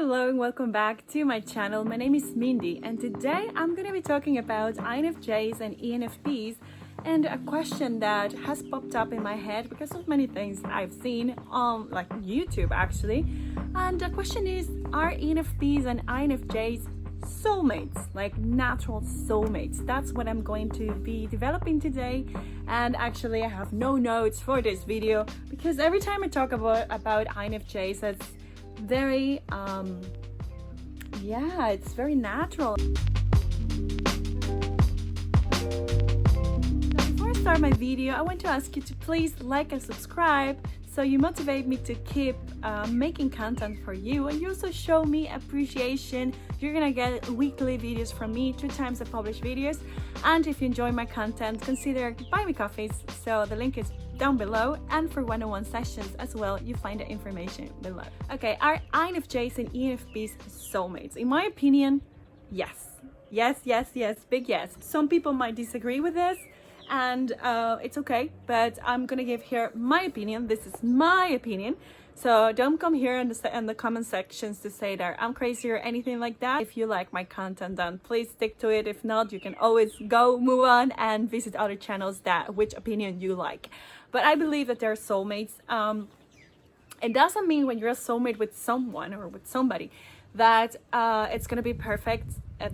Hello and welcome back to my channel. My name is Mindy and today I'm going to be talking about INFJs and ENFPs and a question that has popped up in my head because of many things I've seen on like YouTube actually. And the question is, are ENFPs and INFJs soulmates, like natural soulmates? That's what I'm going to be developing today. And actually I have no notes for this video because every time I talk about INFJs, it's very it's very natural. Now, before I start my video, I want to ask you to please like and subscribe so you motivate me to keep making content for you, and you also show me appreciation. You're gonna get weekly videos from me, 2 times I publish videos. And if you enjoy my content, consider buying me coffees, so the link is down below, and for one-on-one sessions as well, you find the information below. Okay, are INFJs and ENFPs soulmates? In my opinion, yes. Yes, big yes. Some people might disagree with this, and it's okay, but I'm gonna give here my opinion. This is my opinion, so don't come here in the comment sections to say that I'm crazy or anything like that. If you like my content, then please stick to it. If not, you can always move on and visit other channels that which opinion you like. But I believe that they're soulmates. It doesn't mean when you're a soulmate with someone or with somebody that it's gonna be perfect.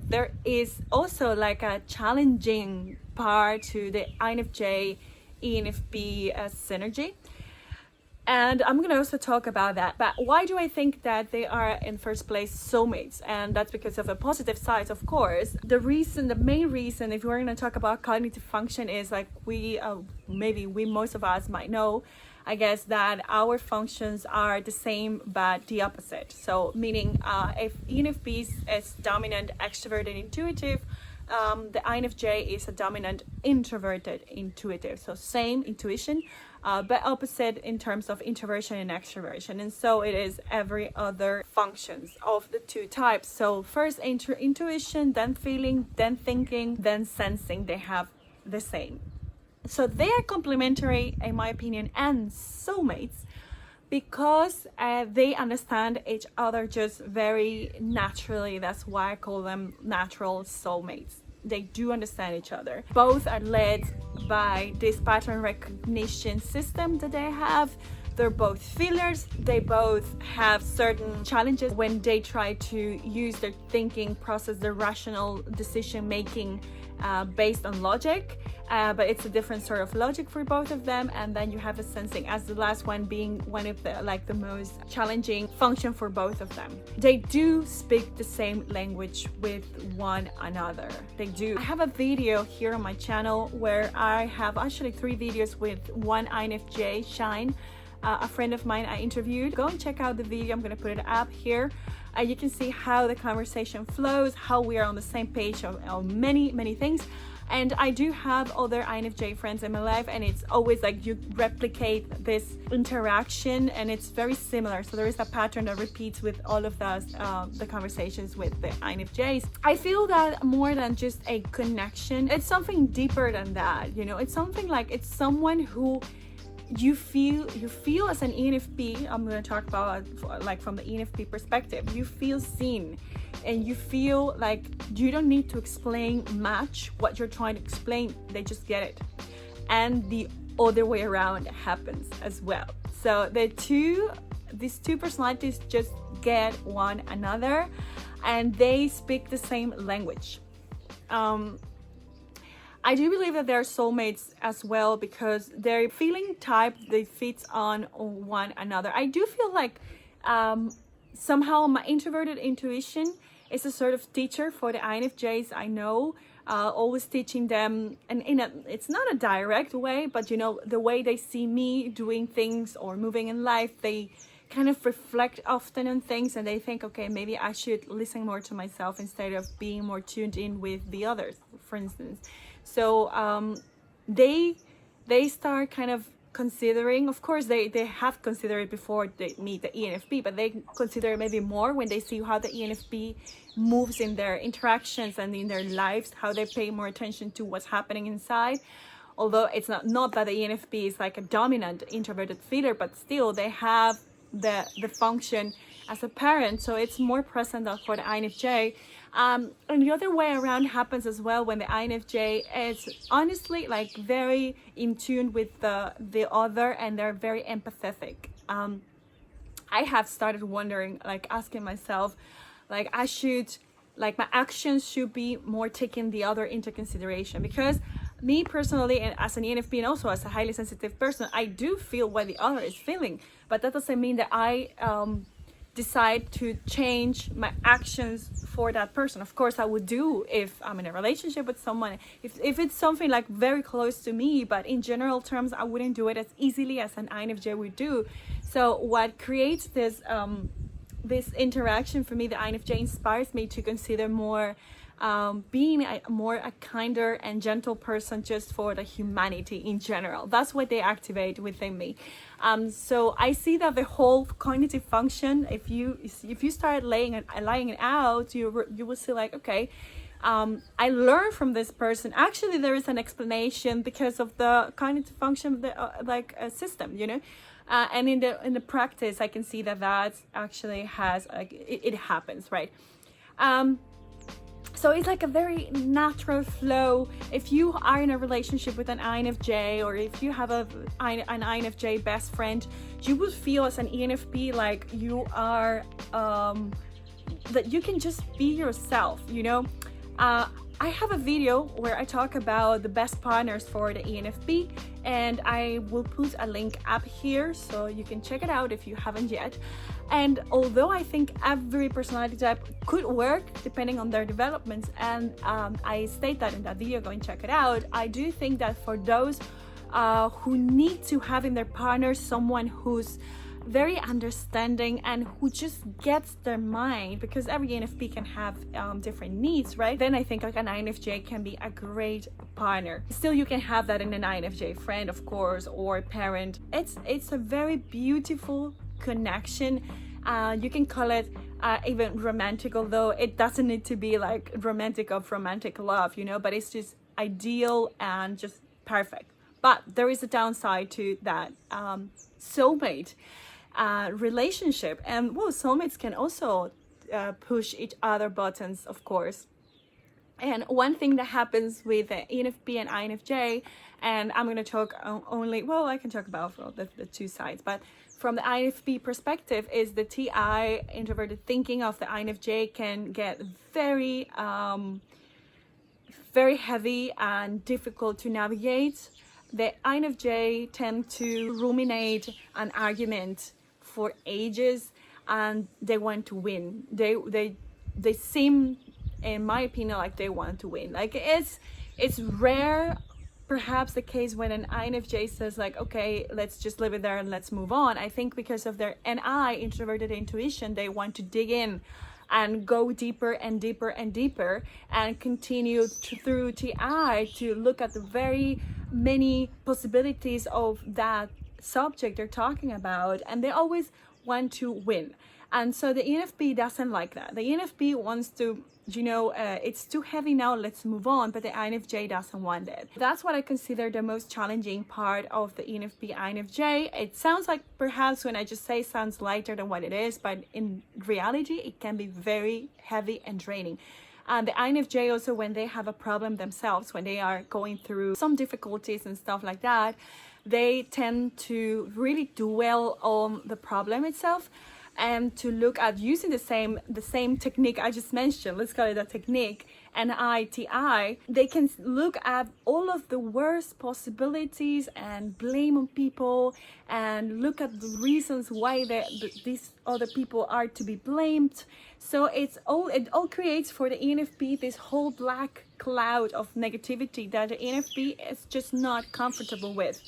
There is also like a challenging part to the INFJ ENFP synergy, and I'm gonna also talk about that. But why do I think that they are in first place soulmates? And that's because of a positive side, of course. The main reason, if we're gonna talk about cognitive function, is like most of us might know, I guess, that our functions are the same but the opposite. So meaning if ENFP is dominant, extroverted, intuitive, the INFJ is a dominant, introverted, intuitive. So same intuition, but opposite in terms of introversion and extroversion. And so it is every other functions of the 2 types. So first intuition, then feeling, then thinking, then sensing, they have the same. So they are complementary, in my opinion, and soulmates because they understand each other just very naturally. That's why I call them natural soulmates. They do understand each other. Both are led by this pattern recognition system that they have. They're both feelers. They both have certain challenges when they try to use their thinking process, their rational decision making based on logic, but it's a different sort of logic for both of them. And then you have the sensing as the last one, being one of the most challenging function for both of them. They do speak the same language with one another. They do. I have a video here on my channel where I have actually 3 videos with one INFJ, Shine, a friend of mine I interviewed. Go and check out the video. I'm gonna put it up here. You can see how the conversation flows, how we are on the same page on many things. And I do have other INFJ friends in my life, and it's always like you replicate this interaction, and it's very similar. So there is a pattern that repeats with all of the conversations with the INFJs. I feel that more than just a connection, it's something deeper than that. You know, it's something like it's someone who you feel as an ENFP. I'm going to talk about like from the ENFP perspective. You feel seen, and you feel like you don't need to explain much what you're trying to explain. They just get it. And the other way around happens as well. So these two personalities just get one another, and they speak the same language. I do believe that they're soulmates as well because their feeling type, they fit on one another. I do feel like somehow my introverted intuition is a sort of teacher for the INFJs. I know, always teaching them, and it's not a direct way, but you know, the way they see me doing things or moving in life, they kind of reflect often on things, and they think, okay, maybe I should listen more to myself instead of being more tuned in with the others, for instance. So they start kind of considering, of course they have considered it before they meet the ENFP, but they consider it maybe more when they see how the ENFP moves in their interactions and in their lives, how they pay more attention to what's happening inside. Although it's not that the ENFP is like a dominant introverted feeler, but still they have the function as a parent, so it's more present than for the INFJ. And the other way around happens as well when the INFJ is honestly like very in tune with the other, and they're very empathetic. I have started wondering, like asking myself, like like my actions should be more taking the other into consideration, because me personally, and as an ENFP and also as a highly sensitive person, I do feel what the other is feeling, but that doesn't mean that I decide to change my actions for that person. Of course I would do if I'm in a relationship with someone, if it's something like very close to me, but in general terms I wouldn't do it as easily as an INFJ would do. So what creates this this interaction for me, the INFJ inspires me to consider more being a kinder and gentle person, just for the humanity in general. That's what they activate within me. So I see that the whole cognitive function, if you start laying it out, you will see like, okay, I learned from this person. Actually, there is an explanation because of the cognitive function of the system, you know. And in the practice, I can see that actually has like it happens, right? So it's like a very natural flow. If you are in a relationship with an INFJ, or if you have an INFJ best friend, you would feel as an ENFP like you are that you can just be yourself, you know. I have a video where I talk about the best partners for the ENFP, and I will put a link up here so you can check it out if you haven't yet. And although I think every personality type could work depending on their developments, and I state that in that video, go and check it out, I do think that for those who need to have in their partner someone who's very understanding and who just gets their mind, because every ENFP can have different needs, right? Then I think like an INFJ can be a great partner. Still, you can have that in an INFJ friend, of course, or parent. It's a very beautiful connection. You can call it even romantic, although it doesn't need to be like romantic of romantic love, you know, but it's just ideal and just perfect. But there is a downside to that soulmate relationship, and well, soulmates can also push each other buttons, of course. And one thing that happens with the ENFP and INFJ, and I'm going to talk only, well, I can talk about the two sides, but from the INFP perspective, is the TI, introverted thinking of the INFJ, can get very very heavy and difficult to navigate. The INFJ tend to ruminate an argument for ages, and they want to win. They seem, in my opinion, like they want to win. Like it's rare, perhaps the case when an INFJ says like, okay, let's just leave it there and let's move on. I think because of their NI, introverted intuition, they want to dig in and go deeper and deeper and deeper, and continue through TI to look at the very many possibilities of that subject they're talking about, and they always want to win. And so the ENFP doesn't like that. The ENFP wants to, you know, it's too heavy now, let's move on, but the INFJ doesn't want it. That's what I consider the most challenging part of the ENFP INFJ. It sounds like, perhaps when I just say, sounds lighter than what it is, but in reality it can be very heavy and draining. And the INFJ also, when they have a problem themselves, when they are going through some difficulties and stuff like that, they tend to really dwell on the problem itself, and to look at using the same technique I just mentioned, let's call it a technique, NITI. They can look at all of the worst possibilities and blame on people, and look at the reasons why these other people are to be blamed. So it all creates for the ENFP this whole black cloud of negativity that the ENFP is just not comfortable with.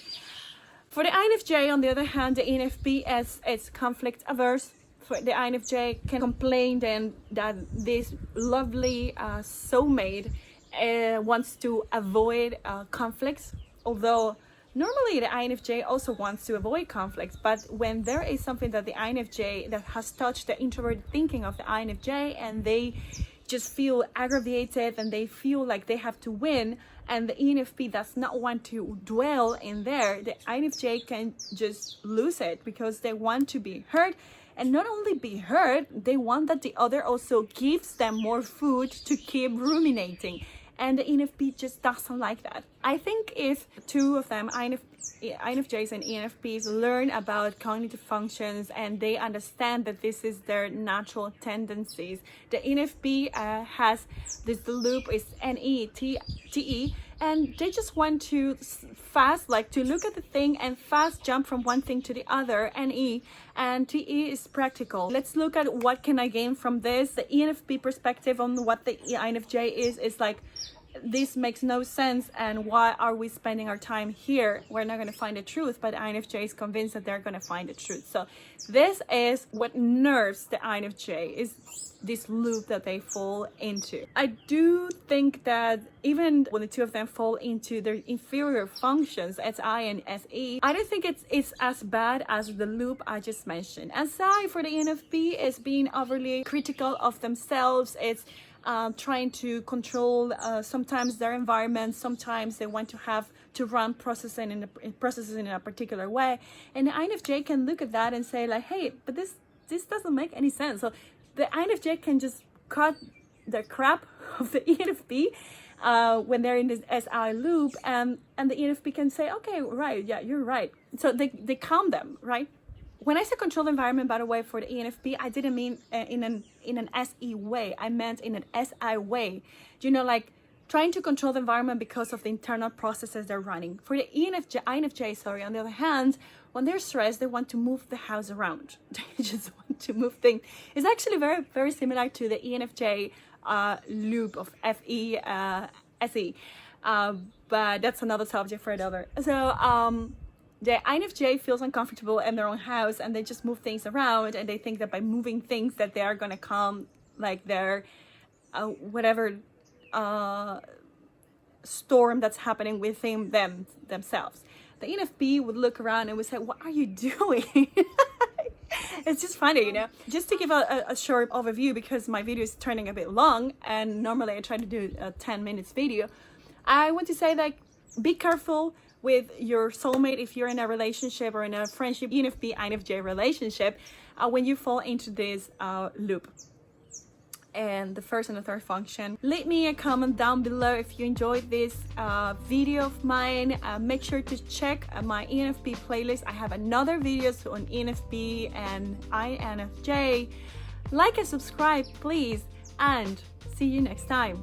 For the INFJ, on the other hand, the ENFP is conflict averse. For the INFJ can complain then that this lovely soulmate wants to avoid conflicts, although normally the INFJ also wants to avoid conflicts. But when there is something that the INFJ, that has touched the introverted thinking of the INFJ, and they just feel aggravated and they feel like they have to win, and the ENFP does not want to dwell in there, the INFJ can just lose it, because they want to be heard and not only be heard, they want that the other also gives them more food to keep ruminating. And the ENFP just doesn't like that. I think if two of them, INFJs and ENFPs, learn about cognitive functions and they understand that this is their natural tendencies, the ENFP has this loop is NETE, and they just want to fast, like to look at the thing and fast jump from one thing to the other. NE and TE is practical. Let's look at what can I gain from this. The ENFP perspective on what the INFJ is like, this makes no sense, and why are we spending our time here? We're not going to find the truth, but INFJ is convinced that they're going to find the truth. So this is what nerves the INFJ, is this loop that they fall into. I do think that even when the two of them fall into their inferior functions, SI and SE, I don't think it's as bad as the loop I just mentioned. SI for the ENFP is being overly critical of themselves. It's trying to control sometimes their environment. Sometimes they want to have to run processes in a particular way, and the INFJ can look at that and say like, hey, but this doesn't make any sense. So the INFJ can just cut the crap of the ENFP when they're in this SI loop, and the ENFP can say, okay, right, yeah, you're right. So they calm them, right? When I say controlled environment, by the way, for the ENFP, I didn't mean in an SE way. I meant in an SI way. You know, like trying to control the environment because of the internal processes they're running. For the INFJ, on the other hand, when they're stressed, they want to move the house around. They just want to move things. It's actually very, very similar to the ENFJ loop of FE, SE. But that's another subject for another. So, the INFJ feels uncomfortable in their own house, and they just move things around, and they think that by moving things that they are going to calm like their whatever storm that's happening within themselves. The ENFP would look around and would say, what are you doing? It's just funny, you know. Just to give a short overview, because my video is turning a bit long and normally I try to do a 10 minutes video, I want to say that be careful with your soulmate if you're in a relationship or in a friendship, ENFP INFJ relationship, when you fall into this loop. And the first and the third function. Leave me a comment down below if you enjoyed this video of mine. Make sure to check my ENFP playlist. I have another videos on ENFP and INFJ. Like and subscribe, please, and see you next time.